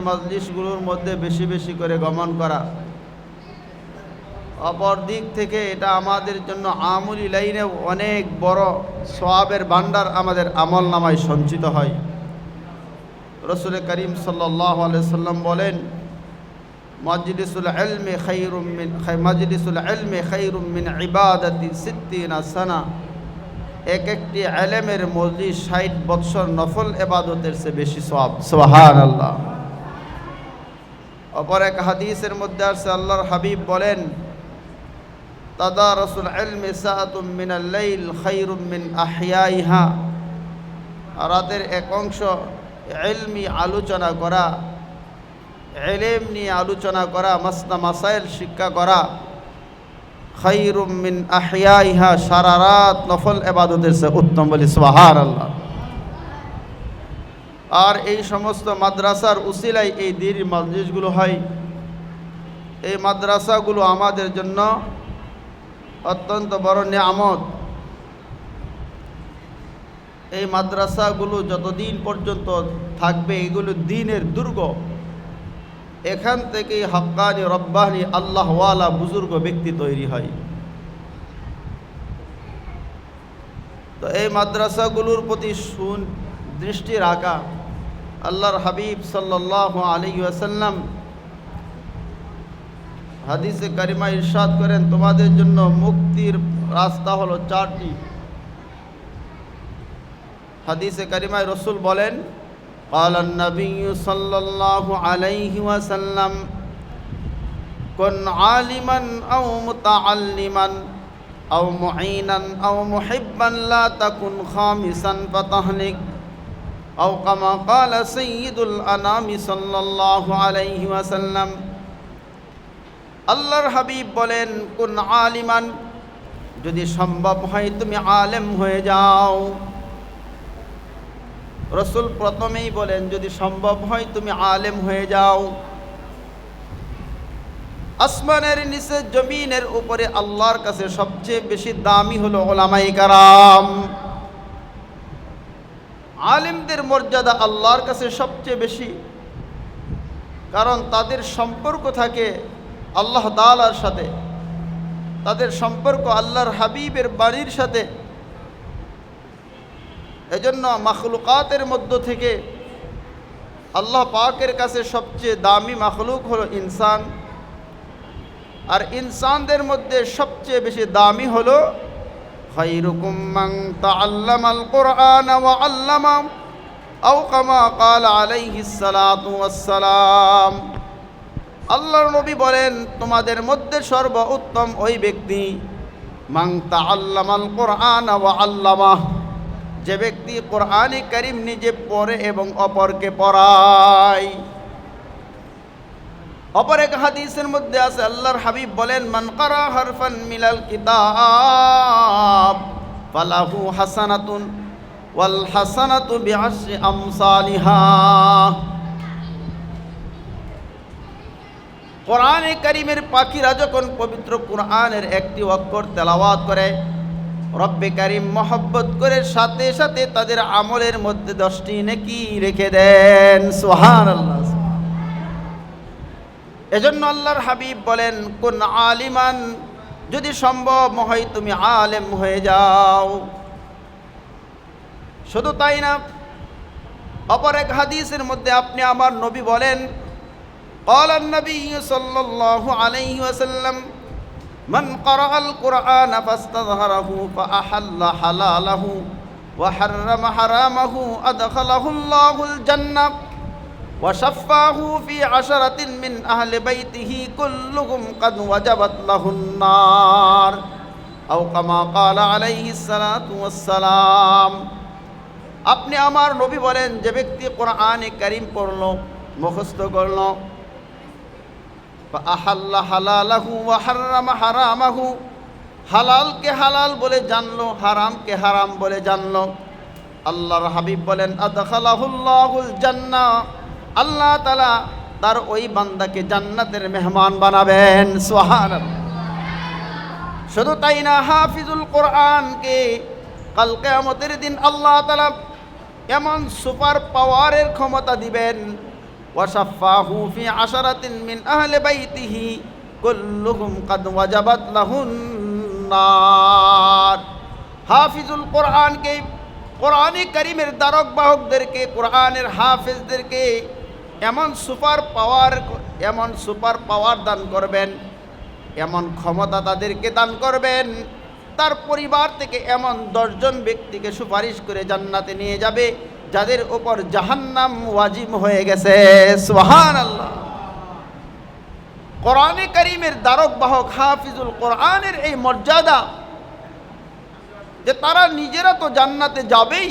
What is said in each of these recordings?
মজলিসগুলোর মধ্যে বেশি বেশি করে গমন করা। অপর দিক থেকে এটা আমাদের জন্য আমলি লাইনে অনেক বড় সওয়াবের ভান্ডার আমাদের আমল নামায় সঞ্চিত হয়। রাসূল করিম সাল্লাল্লাহু আলাইহি সাল্লাম বলেন, মাজলিসুল ইলমি খায়রুম মিন ইবাদাতি 60 সানা। একটি ইলমের মজলিস 60 বছর নফল ইবাদতের চেয়ে বেশি সওয়াব। সুবহানাল্লাহ। অপর এক হাদিসের মধ্যে আছে, আল্লাহর হাবিব বলেন, তাদারুসুল ইলমি সাআতুম মিনাল লাইল খায়রুম মিন আহইয়াইহা। রাতের এক অংশ ইলমি আলোচনা করা, ইলম নিয়ে আলোচনা করা, মাসনা মাসাইল শিক্ষা করা, খায়রুম মিন আহইয়াইহা, সারা রাত নফল ইবাদতের চেয়ে উত্তম। বলি সুবহানাল্লাহ। আর এই সমস্ত মাদ্রাসার উসিলায় এই দ্বীনি মজলিসগুলো হয়। এই মাদ্রাসাগুলো আমাদের জন্য অত্যন্ত বড় নিয়ামত। এই মাদ্রাসাগুলো যতদিন পর্যন্ত থাকবে এগুলো দ্বীনের দুর্গ। এখান থেকেই হক্কানি রব্বানি আল্লাহওয়ালা বুজুর্গ ব্যক্তি তৈরি হয়। তো এই মাদ্রাসাগুলোর প্রতি দৃষ্টি রাখা। আল্লাহর হাবিব সাল্লাল্লাহু আলাইহি ওয়াসাল্লাম হাদিসে কারিমা ইরশাদ করেন, তোমাদের জন্য মুক্তির রাস্তা হলো 4টি। হাদিসে কারিমায় রাসূল বলেন, ক্বালান নবী সাল্লাল্লাহু আলাইহি ওয়াসাল্লাম, কুন আলিমান আও মুতাআল্লিমান আও মুঈনান আও মুহিব্বান লা তাকুন খামিসান ফাতাহলিক। আও কামা ক্বালা সাইয়্যিদুল আনামি সাল্লাল্লাহু আলাইহি ওয়াসাল্লাম। আল্লাহর হাবিব বলেন, কুন আলিমান, যদি সম্ভব হয় তুমি আলেম হয়ে যাও। রাসূল প্রথমেই বলেন, যদি সম্ভব হয় তুমি আলেম হয়ে যাও। আসমানের নিচে জমিনের উপরে আল্লাহর কাছে সবচেয়ে বেশি দামি হলো উলামায়ে কেরাম। আলেমদের মর্যাদা আল্লাহর কাছে সবচেয়ে বেশি, কারণ তাদের সম্পর্ক থাকে আল্লাহ তাআলার সাথে, তাদের সম্পর্ক আল্লাহর হাবিবের বাণীর সাথে। এজন্য মাখলুকাতের মধ্য থেকে আল্লাহ পাকের কাছে সবচেয়ে দামি মাখলুক হলো ইনসান। আর ইনসানদের মধ্যে সবচেয়ে বেশি দামি হলো খায়রুকুম মান তাআল্লামাল কুরআন ওয়া আল্লামা, আও কামা ক্বালা আলাইহিস সালাতু ওয়াস সালাম। আল্লাহর নবী বলেন, তোমাদের মধ্যে সর্বোত্তম ওই ব্যক্তি মান তাআল্লামাল কুরআন ওয়া আল্লামা, যে ব্যক্তি কোরআনে কারীম নিজে পড়ে এবং অপরকে পড়ায়। অপর এক হাদিসের মধ্যে আছে, আল্লাহর হাবিব বলেন, মান ক্বারা হারফান মিনাল কিতাব ফালাহু হাসানাতুন ওয়াল হাসানাতু বিআশরি আমসালিহা। কোরআনে কারীমের পাখিরা যখন পবিত্র কোরআনের একটি অক্ষর তেলাওয়াত করে, রব্বে কারীম মহব্বত করে সাথে সাথে তাদের আমলের মধ্যে 10টি নেকি রেখে দেন। সুবহানাল্লাহ। এজন্য আল্লাহর হাবিব বলেন, কুন আলিমান, যদি সম্ভব হয় তুমি আলেম হয়ে যাও। শুধু তাই না, অপর এক হাদিসের মধ্যে আপনি আমার নবী বলেন, ক্বালান নবী সাল্লাল্লাহু আলাইহি ওয়াসাল্লাম, মান ক্বারাআল কুরআন ফাস্তাযহারাহু ফাআহাল্লা হালালাহু ওয়া হাররামা হারামাহু আদখালাহুল্লাহুল জান্নাহ ওয়া শাফাহু ফি আশরাতিন মিন আহলি বাইতিহি কুল্লুহুম ক্বাদ ওয়াজাবাত লাহুন নার, আও কামা ক্বালা আলাইহিস সালাতু ওয়াস সালাম। আপনি আমার নবী বলেন, যে ব্যক্তি কোরআনে কারীম পড়লো, মুখস্থ করলো, ফাআহাল্লা হালালাহু ওয়া হাররামা হারামাহু, হালালকে হালাল বলে জানলো, হারামকে হারাম বলে জানলো, আল্লাহর হাবিব বলেন, আদখালাহুল্লাহুল জান্নাহ, আল্লাহ তাআলা তার ওই বান্দাকে জান্নাতের মেহমান বানাবেন। সুবহানাল্লাহ। শুধু তাই না, হাফিজুল কোরআনকে কাল কিয়ামতের দিন আল্লাহ তাআলা এমন সুপার পাওয়ারের ক্ষমতা দিবেন, ওয়াশাফাহু ফি আশারাতিন মিন আহলি বাইতিহি কুল্লুহুম কাদ ওয়াজাবাত লাহুন নার। হাফিজুল কোরআনকে, কোরআনে কারীমের দ্বারক বাহকদেরকে, কোরআনের হাফেজদেরকে এমন সুপার পাওয়ার দান করবেন, এমন ক্ষমতা তাদেরকে দান করবেন, তার পরিবার থেকে এমন 10 জন ব্যক্তিকে সুপারিশ করে জান্নাতে নিয়ে যাবে যাদের উপর জাহান্নাম ওয়াজিব হয়ে গেছে। সুবহানাল্লাহ। কোরআনে কারীমের দ্বারক বাহক হাফিজুল কোরআনের এই মর্যাদা যে তারা নিজেরা তো জান্নাতে যাবেই,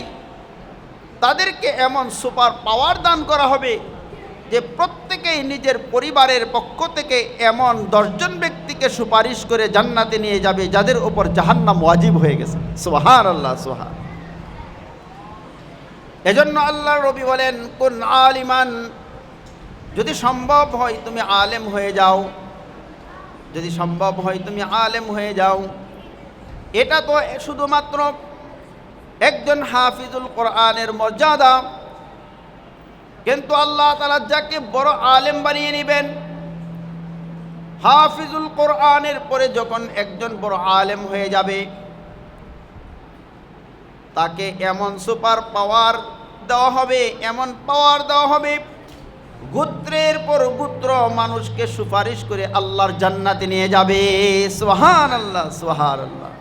তাদেরকে এমন সুপার পাওয়ার দান করা হবে যে প্রত্যেকেই নিজের পরিবারের পক্ষ থেকে এমন 10 জন ব্যক্তিকে সুপারিশ করে জান্নাতে নিয়ে যাবে যাদের উপর জাহান্নাম ওয়াজিব হয়ে গেছে। সুবহানাল্লাহ, সুবহান। এজন্য আল্লাহর নবী বলেন, কুন আলিমান, যদি সম্ভব হয় তুমি আলেম হয়ে যাও, যদি সম্ভব হয় তুমি আলেম হয়ে যাও। এটা তো শুধুমাত্র একজন হাফিজুল কোরআনের মর্যাদা, কিন্তু আল্লাহ তাআলা যাকে বড় আলেম বানিয়ে নেবেন, হাফিজুল কোরআনের পরে যখন একজন বড় আলেম হয়ে যাবে, তাকে এমন সুপার পাওয়ার দেওয়া হবে, এমন পাওয়ার দেওয়া হবে, গোত্রের পর গোত্র মানুষকে সুপারিশ করে আল্লাহর জান্নাতে নিয়ে যাবে। সুবহানাল্লাহ, সুবহানাল্লাহ।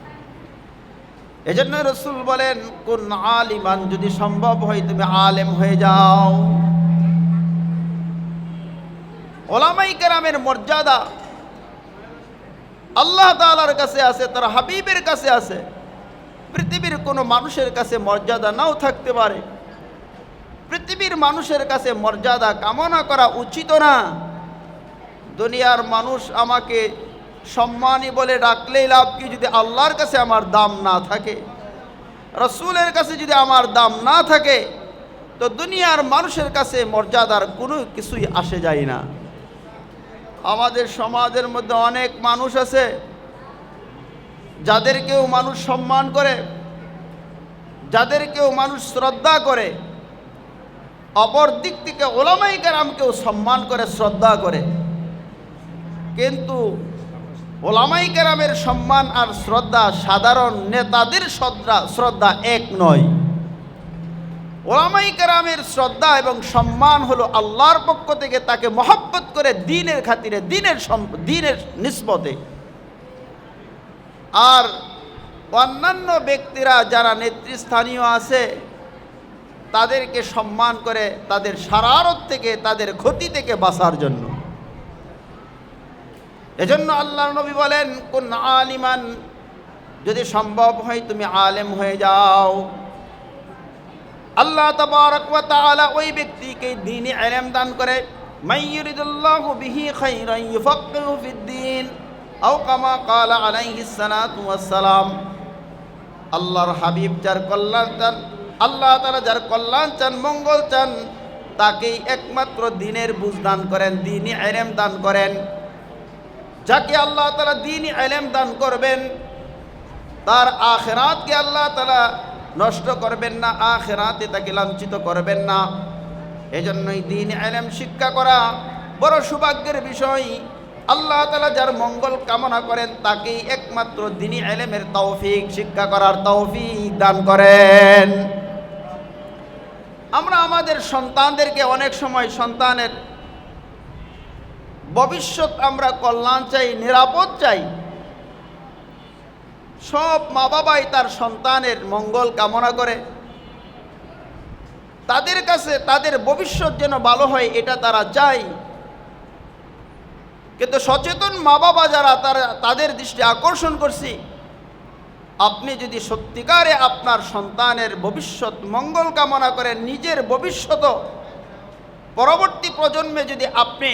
এজন্য রাসূল বলেন, কুন আলিমান, যদি সম্ভব হয় তুমি আলেম হয়ে যাও। উলামায়ে কেরামের মর্যাদা আল্লাহ তাআলার কাছে আছে, তার হাবিবের কাছে আছে। পৃথিবীর কোনো মানুষের কাছে মর্যাদা নাও থাকতে পারে। পৃথিবীর মানুষের কাছে মর্যাদা কামনা করা উচিত না। দুনিয়ার মানুষ আমাকে সম্মানী বলে ডাকলেই লাভ কি, যদি আল্লাহর কাছে আমার দাম না থাকে, রাসূলের কাছে যদি আমার দাম না থাকে, তো দুনিয়ার মানুষের কাছে মর্যাদার কোনো কিছুই আসে যায় না। আমাদের সমাজের মধ্যে অনেক মানুষ আছে যাদেরকেও মানুষ সম্মান করে, যাদেরকেও মানুষ শ্রদ্ধা করে, অপর দিক থেকে উলামায়ে কেরামকেও সম্মান করে, শ্রদ্ধা করে। কিন্তু উলামায়ে কেরামের সম্মান আর শ্রদ্ধা সাধারণ নেতাদের শ্রদ্ধা এক নয়। উলামায়ে কেরামের শ্রদ্ধা এবং সম্মান হলো আল্লাহর পক্ষ থেকে তাকে মহব্বত করে দ্বীনের খাতিরে, দ্বীনের নিসবতে। আর অন্যান্য ব্যক্তিরা যারা নেতৃস্থানীয় আছে তাদেরকে সম্মান করে তাদের শারারত থেকে, তাদের ক্ষতি থেকে বাঁচার জন্য। এজন্য আল্লাহর নবী বলেন, কুন আলিমান, যদি সম্ভব হয় তুমি আলেম হয়ে যাও। আল্লাহ তাবারক ওয়া তাআলা ওই ব্যক্তিকে দ্বীনি ইলম দান করে, মাইয়ুরিদুল্লাহু বিহি খাইরান ইউফাক্কিহু ফিদ্দীন, আও কামা ক্বালা আলাইহিস সালাতু ওয়াস সালাম। আল্লাহর হাবিব যার কল্যাণ চান, আল্লাহ তাআলা যার কল্যাণ চান, মঙ্গল চান, তাকেই একমাত্র দ্বীনের বুঝ দান করেন, দ্বীনি ইলম দান করেন। যাকে আল্লাহ তাআলা দ্বীনি ইলম দান করবেন, তার আখিরাতকে আল্লাহ তাআলা নষ্ট করবেন না, আখিরাতে তাকে লাঞ্ছিত করবেন না। এজন্যই দ্বীনি ইলম শিক্ষা করা বড় সৌভাগ্যের বিষয়। আল্লাহ তাআলা যার মঙ্গল কামনা করেন তাকেই একমাত্র দ্বীনি ইলমের তৌফিক, শিক্ষা করার তৌফিক দান করেন। আমরা আমাদের সন্তানদেরকে অনেক সময় সন্তানের ভবিষ্যৎ আমরা কল্যাণ চাই, নিরাপদ চাই। সব মা বাবাই তার সন্তানের মঙ্গল কামনা করে, তাদের কাছে তাদের ভবিষ্যৎ যেন ভালো হয় এটা তারা চায়। কিন্তু সচেতন মা বাবা যারা, তাদের দৃষ্টি আকর্ষণ করছি, আপনি যদি সত্যিকারে আপনার সন্তানের ভবিষ্যৎ মঙ্গল কামনা করেন, নিজের ভবিষ্যৎ পরবর্তী প্রজন্মে যদি আপনি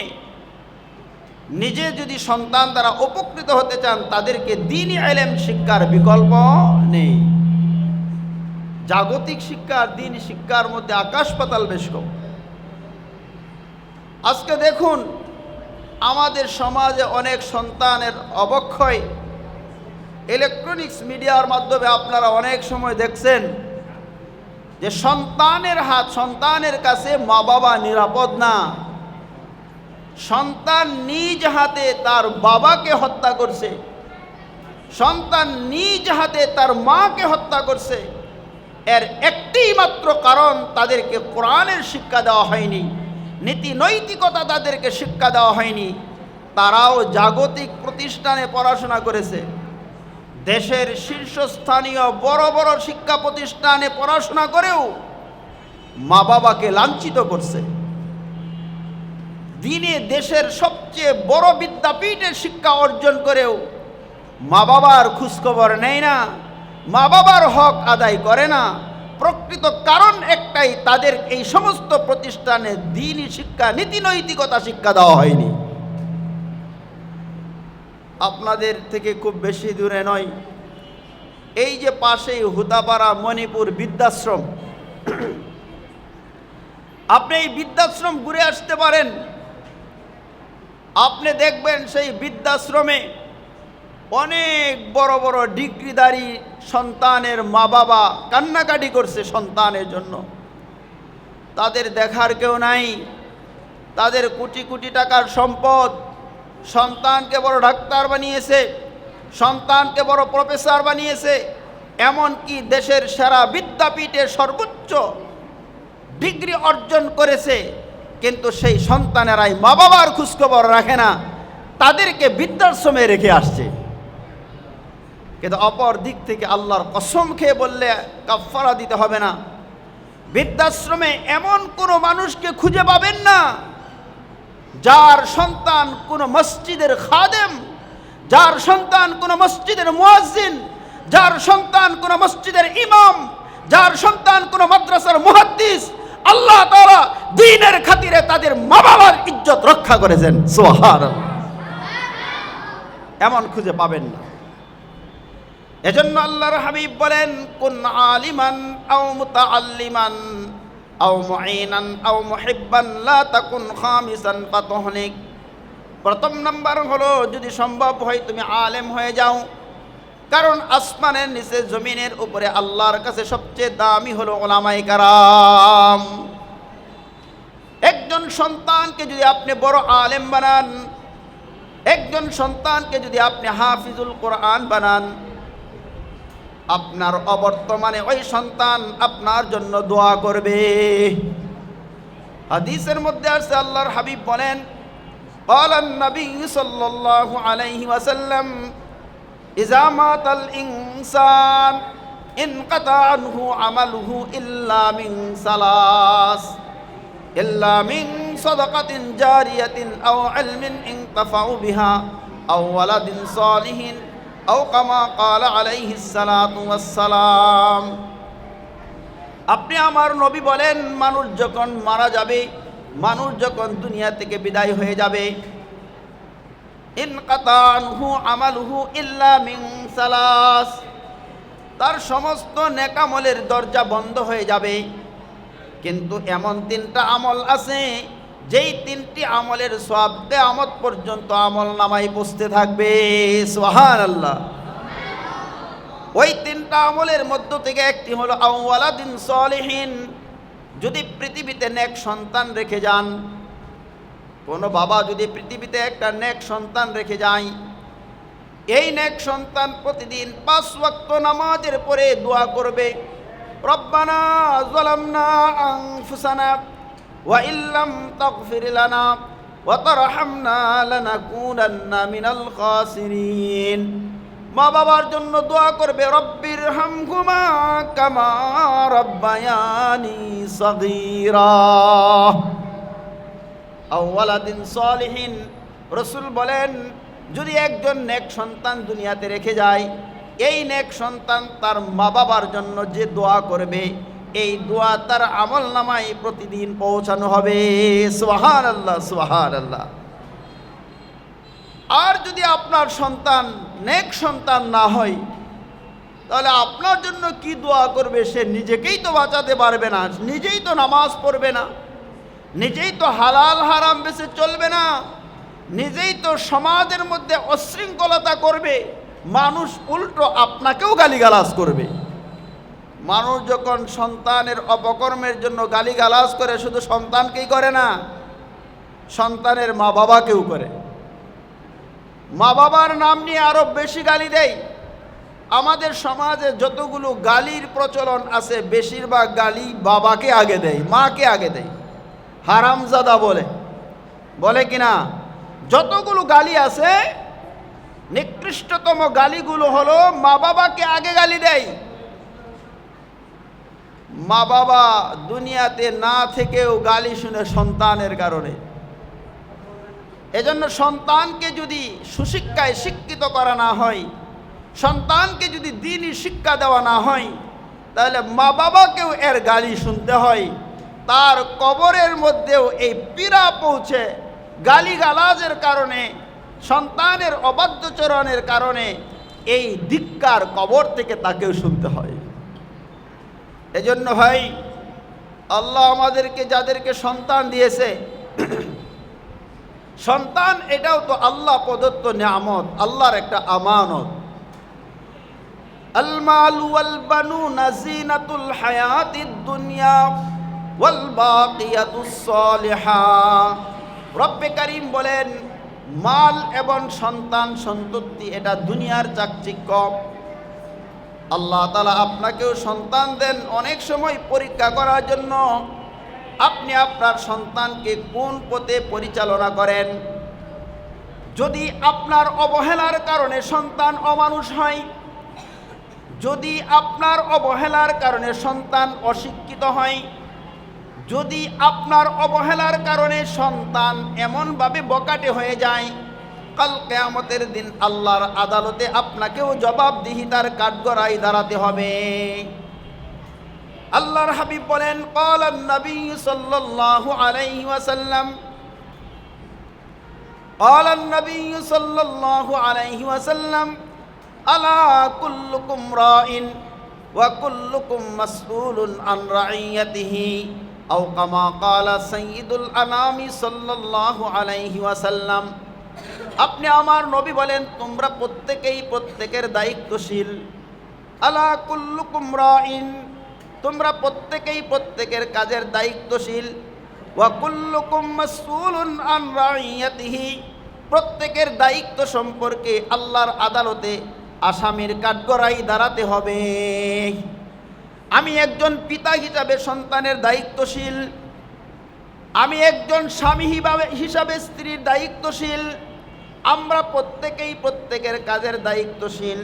নিজে যদি সন্তান দ্বারা উপকৃত হতে চান, তাদেরকে দ্বীনি ইলম শিক্ষার বিকল্প নেই। জাগতিক শিক্ষা আর দ্বীনি শিক্ষার মধ্যে আকাশ পাতাল বেশ কম। আজকে দেখুন আমাদের সমাজে অনেক সন্তানের অবক্ষয় ইলেকট্রনিক্স মিডিয়ার মাধ্যমে আপনারা অনেক সময় দেখছেন যে সন্তানের কাছে মা বাবা নিরাপদ না। সন্তান নিজ হাতে তার বাবাকে হত্যা করছে, সন্তান নিজ হাতে তার মাকে হত্যা করছে, এর একটি মাত্র কারণ তাদেরকে কোরআনের শিক্ষা দেওয়া হয়নি, নীতি নৈতিকতা তাদেরকে শিক্ষা দেওয়া হয়নি। তারাও জাগতিক প্রতিষ্ঠানে পড়াশোনা করেছে, দেশের শীর্ষস্থানীয় বড় বড় শিক্ষা প্রতিষ্ঠানে পড়াশোনা করেও মা বাবাকে লাঞ্ছিত করছে। দিনে দেশের সবচেয়ে বড় বিদ্যাপীঠে শিক্ষা অর্জন করেও মা বাবার খোঁজখবর নেয় না, মা বাবার হক আদায় করে না। প্রকৃত কারণ একটাই, তাদের এই সমস্ত প্রতিষ্ঠানে দ্বীনি শিক্ষা, নীতি নৈতিকতা শিক্ষা দেওয়া হয়নি। আপনাদের থেকে খুব বেশি দূরে নয়, এই যে পাশেই হুদাপাড়া মণিপুর বৃদ্ধাশ্রম, আপনি এই বৃদ্ধাশ্রম ঘুরে আসতে পারেন। আপনি দেখবেন সেই বৃদ্ধাশ্রমে অনেক বড় বড় ডিগ্রিধারী সন্তানের মা বাবা কান্নাকাটি করছে সন্তানের জন্য। তাদের দেখার কেউ নাই, তাদের কোটি কোটি টাকার সম্পদ, সন্তানকে বড় ডাক্তার বানিয়েছে, সন্তানকে বড় প্রফেসর বানিয়েছে, এমনকি দেশের সেরা বিদ্যাপীঠে সর্বোচ্চ ডিগ্রি অর্জন করেছে, কিন্তু সেই সন্তানেরাই মা বাবার খোঁজখবর রাখে না, তাদেরকে বৃদ্ধাশ্রমে রেখে আসছে। কিন্তু অপর দিক থেকে আল্লাহর কসম খেয়ে বললে কাফারা দিতে হবে না, বৃদ্ধাশ্রমে এমন কোনো মানুষকে খুঁজে পাবেন না যার সন্তান কোনো মসজিদের খাদেম, যার সন্তান কোনো মসজিদের মুয়াজ্জিন, যার সন্তান কোনো মসজিদের ইমাম, যার সন্তান কোনো মাদ্রাসার মুহাদ্দিস। আল্লাহ তাআলা দ্বীনের খাতিরে তাদের মা বাবার ইজ্জত রক্ষা করেছেন, সুবহানাল্লাহ। এমন খুঁজে পাবেন না। এজন্য আল্লাহর হাবিব বলেন, কুন আলিমান আও মুতাআল্লিমান আও মুঈনান আও মুহিব্বান লা তাকুন খামিসান ফাতুহলিক। প্রথম নাম্বার হলো, যদি সম্ভব হয় তুমি আলেম হয়ে যাও, কারণ আসমানের নিচে জমিনের উপরে আল্লাহর কাছে সবচেয়ে দামি হলো উলামায়ে কেরাম। একজন সন্তানকে যদি আপনি বড় আলেম বানান, একজন সন্তানকে যদি আপনি হাফিজুল কোরআন বানান, আপনার অবর্তমানে ওই সন্তান আপনার জন্য দোয়া করবে। হাদিসের মধ্যে আছে, আল্লাহর হাবিব বলেন, ক্বালান নবী সাল্লাল্লাহু আলাইহি ওয়াসাল্লাম, ইযা মাতাল ইনসান ইনকাতা আনহু আমালুহু ইল্লা মিন সালাস, ইল্লা মিন সাদাকাতিন জারিয়াতিন আও ইলমিন ইনতাফাউ বিহা আও ওয়ালাদিন সালিহিন আও কামা ক্বালা আলাইহিস সালাতু ওয়াস সালাম। আপনি আমার নবী বলেন, মানুষ যখন মারা যাবে, মানুষ যখন দুনিয়া থেকে বিদায় হয়ে যাবে, ইনকাতা আনহু আমালুহু ইল্লা মিন সালাস, তার সমস্ত নেক আমলের দরজা বন্ধ হয়ে যাবে, কিন্তু এমন তিনটা আমল আছে যেই তিনটি আমলের সওয়াব কিয়ামত পর্যন্ত আমল নামায় পৌঁছতে থাকবে, সুবহানাল্লাহ। ওই তিনটা আমলের মধ্য থেকে একটি হলো আওয়ালাদিন সালিহিন, যদি পৃথিবীতে নেক সন্তান রেখে যান, কোনো বাবা যদি পৃথিবীতে একটা নেক সন্তান রেখে যায়, এই নেক সন্তান প্রতিদিন 5 ওয়াক্ত নামাজের পরে দোয়া করবে, রব্বানা যালামনা আনফুসানা ওয়া ইল্লাম তাগফির লানা ওয়া তারহামনা লানাকুনান্না মিনাল খাসিরিন। মা বাবার জন্য দোয়া করবে, রব্বির হামহুমা কামা রব্বায়ানি সগীরা। আওয়ালাদিন সালিহিন, রাসূল বলেন, যদি একজন নেক সন্তান দুনিয়াতে রেখে যায়, এই নেক সন্তান তার মা বাবার জন্য যে দোয়া করবে, এই দোয়া তার আমল নামায় প্রতিদিন পৌঁছানো হবে, সুবহানাল্লাহ, সুবহানাল্লাহ। আর যদি আপনার সন্তান নেক সন্তান না হয়, তাহলে আপনার জন্য কি দোয়া করবে? সে নিজেকেই তো বাঁচাতে পারবে না, নিজেই তো নামাজ পড়বে না, নিজেই তো হালাল হারাম বেঁচে চলবে না, নিজেই তো সমাজের মধ্যে অশৃঙ্খলতা করবে, মানুষ উল্টো আপনাকেও গালিগালাজ করবে। মানুষ যখন সন্তানের অপকর্মের জন্য গালিগালাজ করে, শুধু সন্তানকেই করে না, সন্তানের মা বাবাকেও করে। মা বাবার নাম নিয়ে আরো বেশি গালি দেয়। আমাদের সমাজে যতগুলো গালির প্রচলন আছে বেশিরভাগ গালি বাবাকে আগে দেয়, মাকে আগে দেয়। হারামজাদা বলে, বলে কিনা? যতগুলো গালি আছে নিকৃষ্টতম গালিগুলো হলো মা বাবাকে আগে গালি দেয়। মা বাবা দুনিয়াতে না থেকেও গালি শুনে সন্তানের কারণে। এজন্য সন্তানকে যদি সুশিক্ষায় শিক্ষিত করা না হয়, সন্তানকে যদি দ্বীনি শিক্ষা দেওয়া না হয়, তাহলে মা বাবাকেও এর গালি শুনতে হয়। তার কবরের মধ্যেও এই পীড়া পৌঁছে গালিগালাজের কারণে, সন্তানের অবাধ্যচরণের কারণে এই ধিক্কার কবর থেকে তাকেও শুনতে হয়। এজন্য ভাই, আল্লাহ আমাদেরকে যাদেরকে সন্তান দিয়েছে, সন্তান এটাও তো আল্লাহ প্রদত্ত নিয়ামত, আল্লাহর একটা আমানত। আল মাল ওয়াল বানুনা জিনাতুল হায়াতিদ দুনিয়া ওয়াল বাকিয়াতুস সালিহাহ। রব্বে কারীম বলেন, মাল এবং সন্তান সন্ততি এটা দুনিয়ার চাকচিক্য। আল্লাহ তাআলা আপনাকেও সন্তান দেন অনেক সময় পরীক্ষা করার জন্য। আপনি আপনার সন্তানকে কোন পথে পরিচালনা করেন। যদি আপনার অবহেলার কারণে সন্তান অমানুষ হয়, যদি আপনার অবহেলার কারণে সন্তান অশিক্ষিত হয়, যদি আপনার অবহেলার কারণে সন্তান এমনভাবে বকাটে হয়ে যায়, কাল কিয়ামতের দিন আল্লাহর আদালতে আপনাকেও জবাবদিহিতার কাঠগড়ায় দাঁড়াতে হবে। আল্লাহর হাবিব বলেন, ক্বালান নবী সাল্লাল্লাহু আলাইহি ওয়াসাল্লাম, ক্বালান নবী সাল্লাল্লাহু আলাইহি ওয়াসাল্লাম, আলা কুল্লুকুম রাইন ওয়া কুল্লুকুম মাসউলুন আন রাইয়াতিহি, আও কামা ক্বালা সাইয়্যিদুল আনামি সাল্লাল্লাহু আলাইহি ওয়াসাল্লাম। আপনি আমার নবী বলেন, তোমরা প্রত্যেকেই প্রত্যেকের দায়িত্বশীল। আলা কুল্লুকুম রাইন, তোমরা প্রত্যেকেই প্রত্যেকের কাজের দায়িত্বশীল। ওয়া কুল্লুকুম মাসউলুন আন রাইয়াতিহি, প্রত্যেকের দায়িত্ব সম্পর্কে আল্লাহর আদালতে আসামির কাঠগড়ায় দাঁড়াতে হবে। আমি একজন পিতা হিসাবে সন্তানের দায়িত্বশীল, আমি একজন স্বামী হিসাবে স্ত্রীর দায়িত্বশীল। আমরা প্রত্যেকেই প্রত্যেকের কাজের দায়িত্বশীল,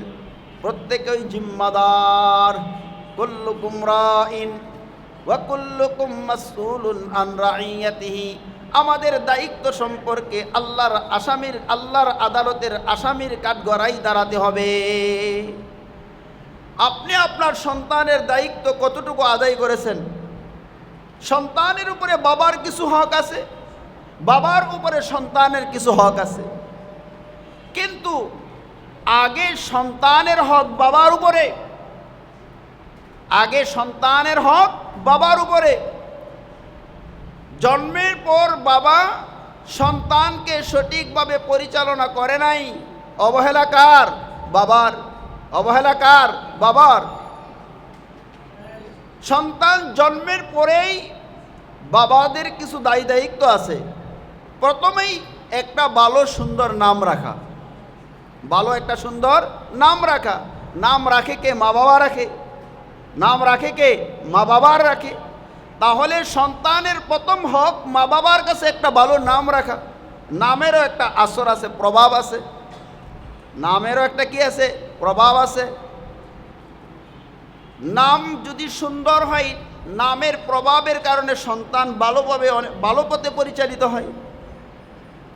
প্রত্যেকেই জিম্মাদার। কুল্লুকুম রাইন ওয়া কুল্লুকুম মাসউলুন আন রাইয়াতিহি, আমাদের দায়িত্ব সম্পর্কে আল্লাহর আদালতের আসামির কাঠগড়ায় দাঁড়াতে হবে। আপনি আপনার সন্তানের দায়িত্ব কতটুকু আদায় করেছেন? সন্তানের উপরে বাবার কিছু হক আছে, বাবার উপরে সন্তানের কিছু হক আছে, কিন্তু আগে সন্তানের হক বাবার উপরে, আগে সন্তানের হক বাবার উপরে। জন্মের পর বাবা সন্তানকে সঠিকভাবে পরিচালনা করে নাই, অবহেলা কার? বাবার। অবহেলা কার? বাবার। সন্তান জন্মের পরেই বাবাদের কিছু দায়িত্ব আছে। প্রথমেই একটা ভালো সুন্দর নাম রাখা, ভালো একটা সুন্দর নাম রাখা। নাম রাখে কে? মা বাবা রাখে। নাম রাখে কে? মা বাবার রাখে। তাহলে সন্তানের প্রথম হক মা বাবার কাছে একটা ভালো নাম রাখা। নামেরও একটা আসর আছে, প্রভাব আছে। নামেরও একটা কি আছে? প্রভাব আছে। নাম যদি সুন্দর হয়, নামের প্রভাবের কারণে সন্তান ভালোভাবে ভালো পথে পরিচালিত হয়।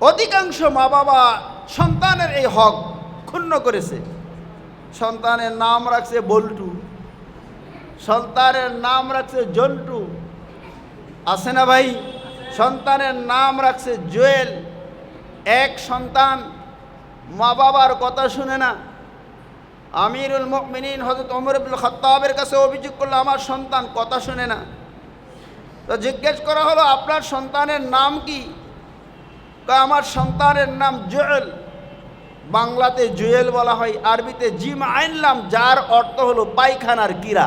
অধিকাংশ মা বাবা সন্তানের এই হক ক্ষুণ্ণ করেছে। সন্তানের নাম রাখছে বল্টু, সন্তানের নাম রাখছে জন্টু, আছে না ভাই? সন্তানের নাম রাখছে জুয়েল। এক সন্তান মা বাবার কথা শুনে না। আমিরুল মুমিনিন হযরত ওমর ইবনে খাত্তাবের কাছে অভিযোগ করলো, আমার সন্তান কথা শুনে না। তো জিজ্ঞেস করা হলো, আপনার সন্তানের নাম কি? আমার সন্তানের নাম জুয়েল। বাংলাতে জুয়েল বলা হয়, আরবিতে জিম আইন লাম, যার অর্থ হলো পায়খানার কীড়া।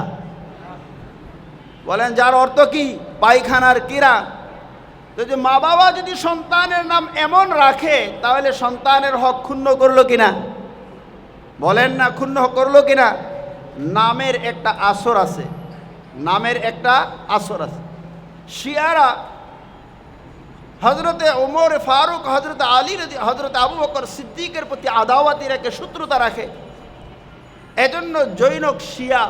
বলেন, যার অর্থ কি? পায়খানার কীড়া। যদি মা বাবা যদি সন্তানের নাম এমন রাখে তাহলে সন্তানের হক ক্ষুণ্ণ করলো কিনা? বলেন না, ক্ষুণ্ণ করলো কিনা? নামের একটা আসর আছে, নামের একটা আসর আছে। শিয়ারা হজরতে ওমর ফারুক, হজরত আলী, হজরত আবু বকর সিদ্দিকের প্রতি আদাওয়াতি রাখে, শত্রুতা রাখে। এজন্য জৈনক শিয়া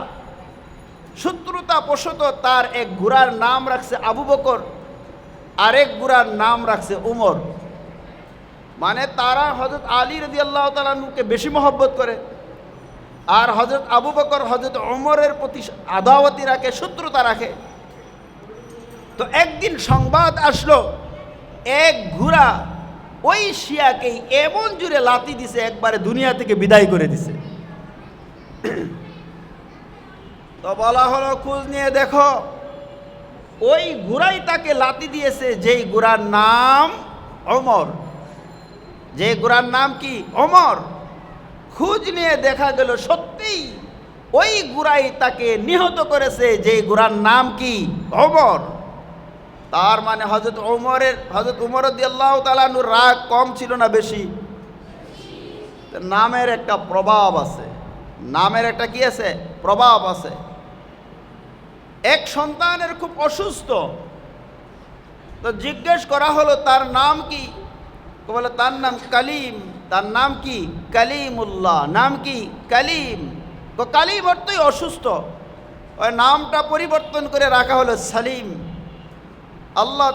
শত্রুতা বশত তার এক ঘোড়ার নাম রাখছে আবু বকর, আরেক ঘোড়ার নাম রাখছে উমর। মানে তারা হজরত আলী রাদিয়াল্লাহু তাআলা আনহুকে বেশি মহব্বত করে, আর হজরত আবু বকর, হজরত উমরের প্রতি আদাওয়াতি রাখে, শত্রুতা রাখে। তো একদিন সংবাদ আসলো, এক ঘোড়া ওই শিয়াকেই এমন জুড়ে লাথি দিছে, একবারে দুনিয়া থেকে বিদায় করে দিছে। তো বলা হলো, খোঁজ নিয়ে দেখো, ওই ঘোড়াই তাকে লাথি দিয়েছে যেই ঘোড়ার নাম ওমর। যে ঘোড়ার নাম কি? ওমর। খোঁজ নিয়ে দেখা গেল সত্যিই ওই ঘোড়াই তাকে নিহত করেছে যেই ঘোড়ার নাম কি? ওমর। তার মানে হজরত উমর রাদিয়াল্লাহু তাআলা আনহুর রাগ কম ছিল না বেশি? নামের একটা প্রভাব আছে, নামের একটা কি আছে? প্রভাব আছে। এক সন্তানের খুব অসুস্থ, তো জিজ্ঞেস করা হলো তার নাম কি? বলে তার নাম কালিম। তার নাম কি? কালিমুল্লাহ। নাম কি? কালিম। তো কালিম অর্থই অসুস্থ, ওই নামটা পরিবর্তন করে রাখা হলো সালিম। আল্লাহ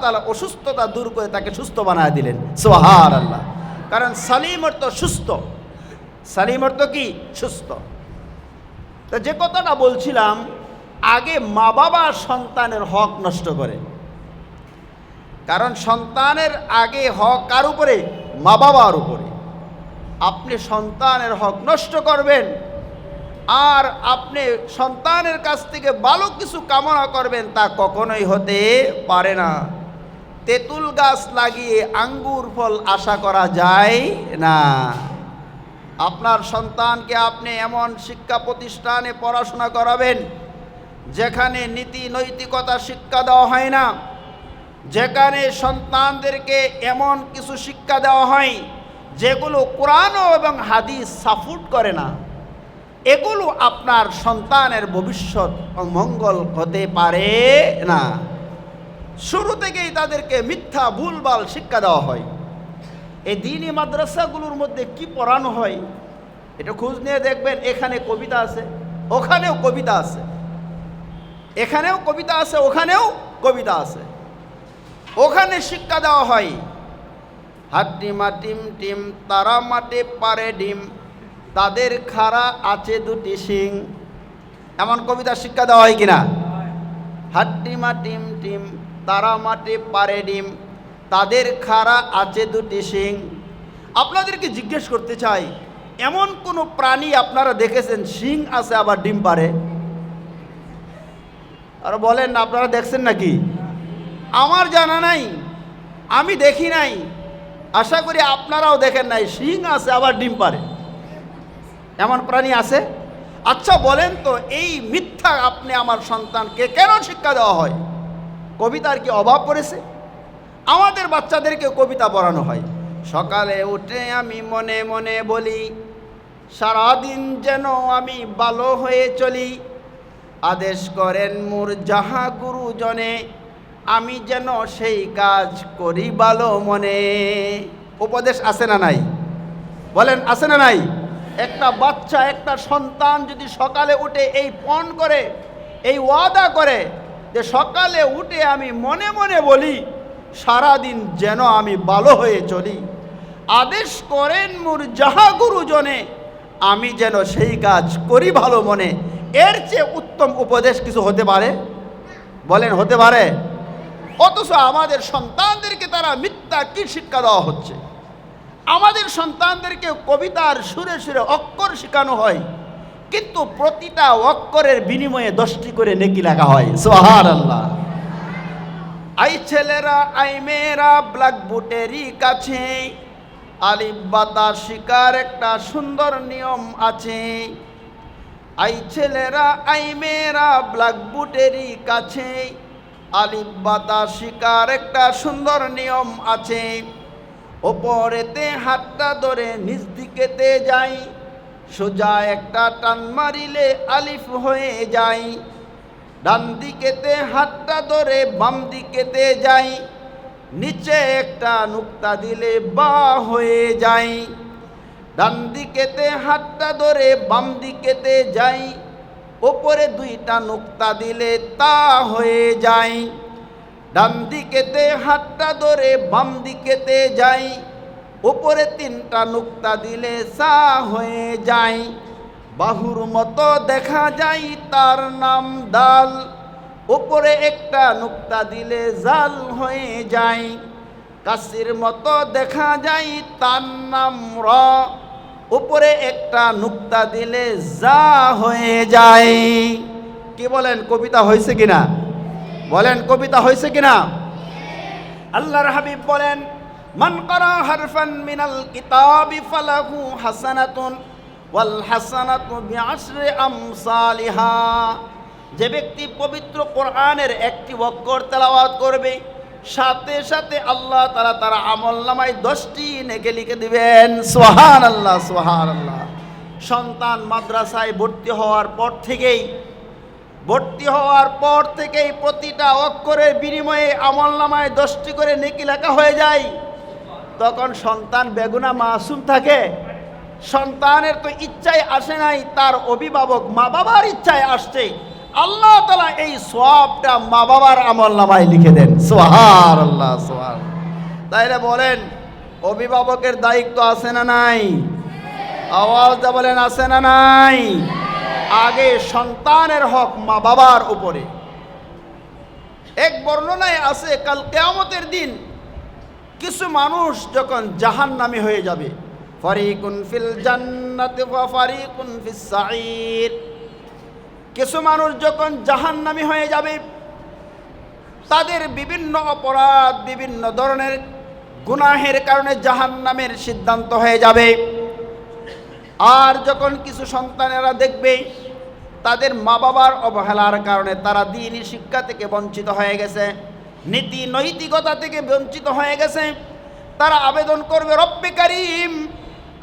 তাআলা অসুস্থতা দূর করে তাকে সুস্থ বানায় দিলেন। সুবহানাল্লাহ। কারণ সালিম অর্থ সুস্থ। সালিম অর্থ কি? সুস্থ। তো যে কথাটা বলছিলাম, আগে মা বাবা সন্তানের হক নষ্ট করে। কারণ সন্তানের আগে হক কার উপরে? মা বাবার উপরে। আপনি সন্তানের হক নষ্ট করবেন, আর আপনি সন্তানের কাছ থেকে ভালো কিছু কামনা করবেন, তা কখনোই হতে পারে না। তেঁতুল গাছ লাগিয়ে আঙ্গুর ফল আশা করা যায় না। আপনার সন্তানকে আপনি এমন শিক্ষা প্রতিষ্ঠানে পড়াশোনা করাবেন যেখানে নীতি নৈতিকতা শিক্ষা দেওয়া হয় না, যেখানে সন্তানদেরকে এমন কিছু শিক্ষা দেওয়া হয় যেগুলো কোরআন এবং হাদিস সাপোর্ট করে না, এগুলো আপনার সন্তানের ভবিষ্যৎ মঙ্গল হতে পারে না। শুরু থেকেই তাদেরকে মিথ্যা ভুলভাল শিক্ষা দেওয়া হয়। এই দ্বীনি মাদ্রাসাগুলোর মধ্যে কি পড়ানো হয় এটা খোঁজ নিয়ে দেখবেন। এখানে কবিতা আছে, ওখানেও কবিতা আছে, এখানেও কবিতা আছে, ওখানেও কবিতা আছে। ওখানে শিক্ষা দেওয়া হয় হাড্ডিমা টিম টিম, তারা মাঠে পারে ডিম, তাদের খাড়া আছে দুটি শিং। এমন কবিতা শিক্ষা দেওয়া হয় কিনা? হাড্ডিমা টিম টিম, তারা মাঠে পারে ডিম, তাদের খাড়া আছে দুটি শিং। আপনাদেরকে জিজ্ঞেস করতে চাই, এমন কোনো প্রাণী আপনারা দেখেছেন শিং আছে আবার ডিম পারে? আর বলেন না, আপনারা দেখছেন নাকি? আমার জানা নাই, আমি দেখি নাই, আশা করি আপনারাও দেখেন নাই। শিং আছে আবার ডিম পারে, এমন প্রাণী আছে? আচ্ছা বলেন তো, এই মিথ্যা আপনি আমার সন্তানকে কেন শিক্ষা দেওয়া হয়? কবিতার কি অভাব পড়েছে? আমাদের বাচ্চাদেরকে কবিতা পড়ানো হয়। সকালে উঠে আমি মনে মনে বলি, সারাদিন যেন আমি ভালো হয়ে চলি, আদেশ করেন মোর যাহা গুরুজনে, আমি যেন সেই কাজ করি ভালো মনে। উপদেশ আছে না নাই? বলেন আছে না নাই? একটা বাচ্চা, একটা সন্তান যদি সকালে উঠে এই পণ করে, এই ওয়াদা করে যে সকালে উঠে আমি মনে মনে বলি সারাদিন যেন আমি ভালো হয়ে চলি, আদেশ করেন মোর যাহা গুরুজনে, আমি যেন সেই কাজ করি ভালো মনে, এর চেয়ে উত্তম উপদেশ কিছু হতে পারে? বলেন হতে পারে? অথচ আমাদের সন্তানদেরকে তারা মিথ্যা কি শিক্ষা দেওয়া হচ্ছে। আমাদের সন্তানদেরকে কবিতার সুরে সুরে অক্ষর শেখানো হয়, কিন্তু প্রতিটা অক্ষরের বিনিময়ে 10টি করে নেকি লেখা হয়। সুবহানাল্লাহ। আই ছেলেরা আই মেয়েরা ব্ল্যাকবোর্ডেরই কাছে আলিফ বাতা শিকার একটা সুন্দর নিয়ম আছে। আই ছেলেরা আই মেয়েরা ব্ল্যাকবোর্ডেরই কাছে আলিফ বাতা শিকার একটা সুন্দর নিয়ম আছে। ওপরেতে হাতটা ধরে নিচ দিকেতে যাই, সোজা একটা টান মারিলে আলিফ হয়ে যায়। ডান দিকেতে হাতটা ধরে বাম দিকেতে যাই, নিচে একটা নুক্তা দিলে বা হয়ে যায়। ডান দিকেতে হাতটা ধরে বাম দিকেতে যাই, ওপরে দুইটা নুক্তা দিলে তা হয়ে যায়। ডান দিকেতে হাতটা ধরে বাম দিকেতে যাই, ওপরে তিনটা নুক্তা দিলে সা হয়ে যায়। বাহুর মতো দেখা যায় তার নাম দাল, ওপরে একটা নুক্তা দিলে জাল হয়ে যায়। কাসির মতো দেখা যায় তার নাম র, উপরে একটা নুক্তা দিলে যা হয়ে যায়। কি বলেন, কবিতা হয়েছে কিনা? বলেন, কবিতা হয়েছে কিনা? আল্লাহর হাবিব বলেন, মান ক্বারা হারফান মিনাল কিতাবি ফালাহু হাসানাতুন ওয়াল হাসানাতু বিআশরি আমসালিহা। যে ব্যক্তি পবিত্র কোরআনের একটি অক্ষর তেলাওয়াত করবে, সাথে সাথে আল্লাহ তাআলা তার আমলনামায় 10টি নেকি লিখে দিবেন। সুবহানাল্লাহ, সুবহানাল্লাহ। সন্তান মাদ্রাসায় ভর্তি হওয়ার পর থেকেই প্রতিটা অক্ষরের বিনিময়ে আমলনামায় 10টি করে নেকি লেখা হয়ে যায়। তখন সন্তান বেগুনা মাসুম থাকে? সন্তানের তো ইচ্ছায় আসে নাই, তার অভিভাবক মা বাবার ইচ্ছায় আসছে। আল্লাহ তাআলা এই সওয়াবটা মা বাবার আমলনামায় লিখে দেন। সুবহানাল্লাহ, সুবহানাল্লাহ। তাইলে বলেন, অভিভাবকের দায়িত্ব আছে না নাই? আওয়াজ দিয়ে বলেন, আছে না নাই? আগে সন্তানের হক মা বাবার উপরে। এক বর্ণনায় আছে, কাল কিয়ামতের দিন কিছু মানুষ যখন জাহান্নামী হয়ে যাবে, ফারিকুন ফিল জান্নাতি ওয়া ফারিকুন ফিস সাঈর। কিছু মানুষ যখন জাহান্নামী হয়ে যাবে, তাদের বিভিন্ন অপরাধ, বিভিন্ন ধরনের গুনাহের কারণে জাহান্নামের সিদ্ধান্ত হয়ে যাবে। আর যখন কিছু সন্তানেরা দেখবে তাদের মা বাবার অবহেলার কারণে তারা দ্বীনি শিক্ষা থেকে বঞ্চিত হয়ে গেছে, নীতি নৈতিকতা থেকে বঞ্চিত হয়ে গেছে, তারা আবেদন করবে, রব্বে কারীম,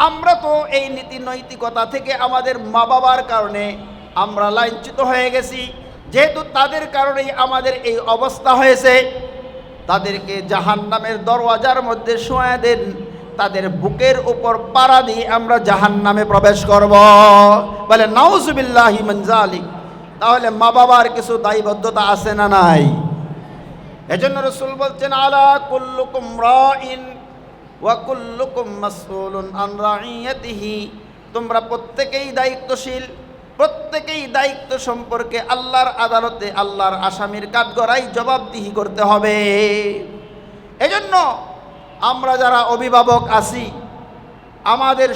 আমরা তো এই নীতি নৈতিকতা থেকে আমাদের মা বাবার কারণে আমরা লাঞ্ছিত হয়ে গেছি, যেহেতু তাদের কারণেই আমাদের এই অবস্থা হয়েছে, তাদেরকে জাহান্নামের দরওয়াজার মধ্যে শোয়া দেন, তাদের বুকের উপর পাড়া দিয়ে আমরা জাহান্নামে প্রবেশ করব। বলে নাউজুবিল্লাহি মিন যালিক। তাহলে মা বাবার কিছু দায়বদ্ধতা আছে না নাই? এজন্য রাসূল বলছেন, আলা কুল্লুকুম রাইন ওয়া কুল্লুকুম মাসউলুন আন রাইয়াতিহি। তোমরা প্রত্যেকেই দায়িত্বশীল, প্রত্যেকেই দায়িত্ব সম্পর্কে আল্লাহর আদালতে আল্লাহর আসামির কাঠগড়ায় জবাবদিহি করতে হবে। এজন্য আমরা যারা অভিভাবক আছি, আমাদের